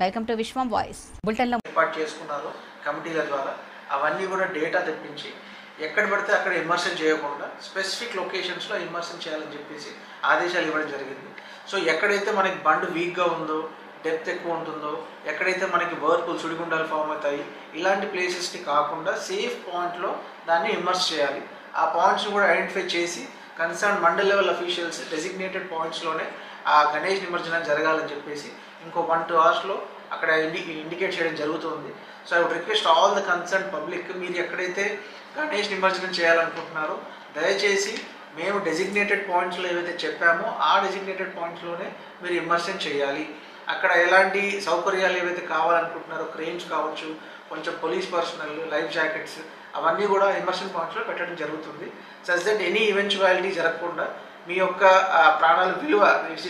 Welcome to Vishwam voice bulletin లో ఏర్పాటు చేసుకున్నారు కమిటీల ద్వారా అవన్నీ కూడా డేటా తెప్పించి ఎక్కడ పడితే అక్కడ ఇమర్షన్ చేయకుండా స్పెసిఫిక్ లొకేషన్స్లో ఇమర్షన్ చేయాలని చెప్పేసి ఆదేశాలు ఇవ్వడం జరిగింది. సో ఎక్కడైతే మనకి బండ్ వీక్గా ఉందో, డెప్త్ ఎక్కువ ఉంటుందో, ఎక్కడైతే మనకి వర్పులు సుడిగుండాలు ఫామ్ అవుతాయి, ఇలాంటి ప్లేసెస్ని కాకుండా సేఫ్ పాయింట్లో దాన్ని ఇమర్స్ చేయాలి. ఆ పాయింట్స్ని కూడా ఐడెంటిఫై చేసి concern mandal level officials designated పాయింట్స్లోనే ఆ గణేష్ నిమజ్జనం జరగాలని చెప్పేసి ఇంకో 1-2 అవర్స్లో అక్కడ ఇండికేట్ చేయడం జరుగుతుంది. So I would request all the concern public, మీరు ఎక్కడైతే గణేష్ నిమజ్జనం చేయాలనుకుంటున్నారో దయచేసి మేము డెసిగ్నేటెడ్ పాయింట్స్లో ఏవైతే చెప్పామో ఆ డెసిగ్నేటెడ్ పాయింట్స్లోనే మీరు ఇమర్షన్ చేయాలి. అక్కడ ఎలాంటి సౌకర్యాలు ఏవైతే కావాలనుకుంటున్నారో, క్రెయిన్స్ కావచ్చు, కొంచెం పోలీస్ పర్సనల్, లైఫ్ జాకెట్స్, అవన్నీ కూడా ఇమర్షన్ పాయింట్స్లో పెట్టడం జరుగుతుంది. సచ్ దట్ ఎనీ ఈవెంచువాలిటీ జరగకుండా మీ యొక్క ప్రాణాల విలువ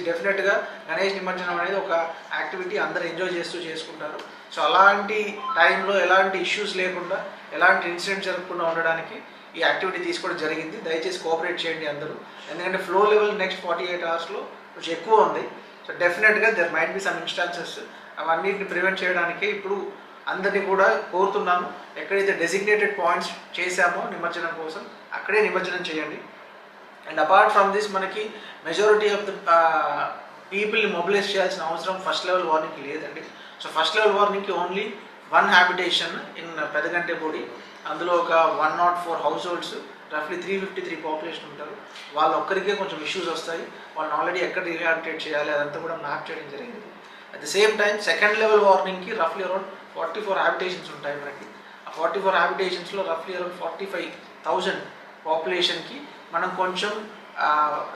డెఫినెట్గా గణేష్ నిమజ్జనం అనేది ఒక యాక్టివిటీ అందరూ ఎంజాయ్ చేస్తూ చేసుకుంటారు. సో అలాంటి టైంలో ఎలాంటి ఇష్యూస్ లేకుండా, ఎలాంటి ఇన్సిడెంట్ జరగకుండా ఉండడానికి ఈ యాక్టివిటీ తీసుకోవడం జరిగింది. దయచేసి కోఆపరేట్ చేయండి అందరూ, ఎందుకంటే ఫ్లో లెవెల్ నెక్స్ట్ 48 అవర్స్లో కొంచెం ఎక్కువ ఉంది. సో డెఫినెట్గా there might be some instances, అవన్నిటిని ప్రివెంట్ చేయడానికే ఇప్పుడు అందరినీ కూడా కోరుతున్నాను, ఎక్కడైతే డెసిగ్నేటెడ్ పాయింట్స్ చేశామో నిమజ్జనం కోసం అక్కడే నిమజ్జనం చేయండి. అండ్ అపార్ట్ ఫ్రమ్ దిస్ మనకి మెజారిటీ ఆఫ్ ద పీపుల్ని మొబిలైజ్ చేయాల్సిన అవసరం ఫస్ట్ లెవెల్ వార్నింగ్కి లేదండి. సో ఫస్ట్ లెవెల్ వార్నింగ్కి ఓన్లీ 1 హ్యాబిటేషన్ ఇన్ పెదగంటేపూడి, అందులో ఒక 104 హౌస్ హోల్డ్స్, రఫ్లీ 353 పాపులేషన్ ఉంటారు. వాళ్ళ ఒక్కరికే కొంచెం ఇష్యూస్ వస్తాయి. వాళ్ళని ఆల్రెడీ ఎక్కడ రీహాబిటేట్ చేయాలి అదంతా కూడా మ్యాప్ చేయడం జరిగింది. At the same time second level వార్నింగ్కి రఫ్లీ అరౌండ్ 44 హ్యాబిటేషన్స్ ఉంటాయి మనకి. ఆ 44 హ్యాబిటేషన్స్లో రఫ్లీ అరౌండ్ 45,000 పాపులేషన్కి మనం కొంచెం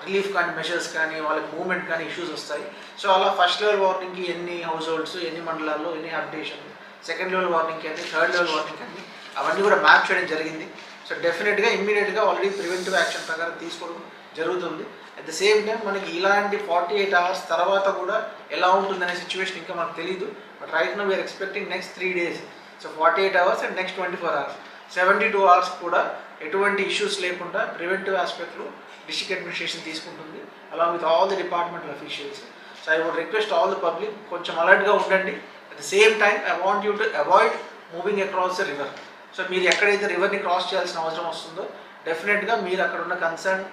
రిలీఫ్ కానీ, మెషర్స్ కానీ, వాళ్ళకి మూవ్మెంట్ కానీ ఇష్యూస్ వస్తాయి. సో అలా ఫస్ట్ లెవెల్ వార్నింగ్కి ఎన్ని హౌస్ హోల్డ్స్, ఎన్ని మండలాల్లో, ఎన్ని హ్యాబిటేషన్, సెకండ్ లెవెల్ వార్నింగ్కి అన్ని, థర్డ్ లెవెల్ వార్నింగ్కి అన్ని, అవన్నీ కూడా మ్యాప్ చేయడం జరిగింది. సో డెఫినెట్గా ఇమ్మీడియట్గా ఆల్రెడీ ప్రివెంటివ్ యాక్షన్ ప్రకారం తీసుకోవడం జరుగుతుంది. అట్ ద సేమ్ టైం మనకి ఇలాంటి 48 అవర్స్ తర్వాత కూడా ఎలా ఉంటుందనే సిచ్యువేషన్ ఇంకా మనకు తెలియదు. But right now we are expecting next 3 days. So 48 hours and next 24 hours, 72 hours కూడా ఎటువంటి ఇష్యూస్ లేకుండా ప్రివెంటివ్ ఆస్పెక్ట్లో డిస్ట్రిక్ట్ అడ్మినిస్ట్రేషన్ తీసుకుంటుంది, along with all the departmental officials. So I would request all the public, కొంచెం అలర్ట్గా ఉండండి. At the same time I want you to avoid moving across the river. So మీరు ఎక్కడైతే రివర్ని cross చేయాల్సిన అవసరం వస్తుందో డెఫినెట్గా మీరు అక్కడ ఉన్న కన్సర్న్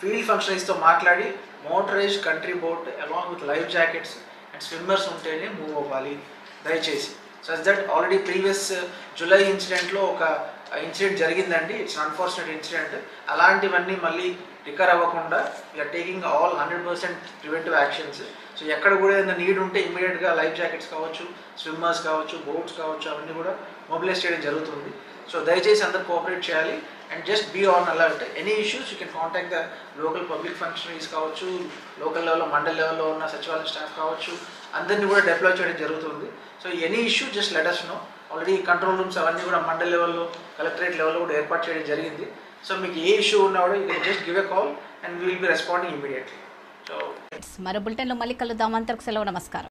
ఫీల్డ్ ఫంక్షనరీస్తో మాట్లాడి motorized country boat along with life jackets and swimmers ఉంటేనే మూవ్ అవ్వాలి దయచేసి. Such that already previous July ఇన్సిడెంట్లో ఒక ఇన్సిడెంట్ జరిగిందండి. It's unfortunate incident. అలాంటివన్నీ మళ్ళీ రికవర్ అవ్వకుండా we're taking all 100% preventive actions. So ఎక్కడ కూడా ఏదైనా నీడ్ ఉంటే ఇమ్మీడియట్గా లైఫ్ జాకెట్స్ కావచ్చు, స్విమ్మర్స్ కావచ్చు, బోట్స్ కావచ్చు, అవన్నీ కూడా మొబిలైజ్ చేయడం జరుగుతుంది. సో దయచేసి అందరు కోఆపరేట్ చేయాలి and just be on alert. Any issues you can contact the local public functionaries కావచ్చు, లోకల్ లెవెల్లో, మండల్ లెవెల్లో ఉన్న సచివాలయ స్టాఫ్ కావచ్చు, అందరినీ కూడా డిప్లాయ్ చేయడం జరుగుతుంది. So any issue just let us know. Already control rooms అవన్నీ కూడా మండల్ లెవెల్లో, కలెక్టరేట్ లెవెల్లో కూడా ఏర్పాటు చేయడం జరిగింది. సో మీకు ఏ ఇష్యూ ఉన్నా కూడా you can just give a call and we will be responding immediately. So మరో బులెటిన్లో మళ్ళీ కలుద్దాం. అంతవరకు సెలవు, నమస్కారం.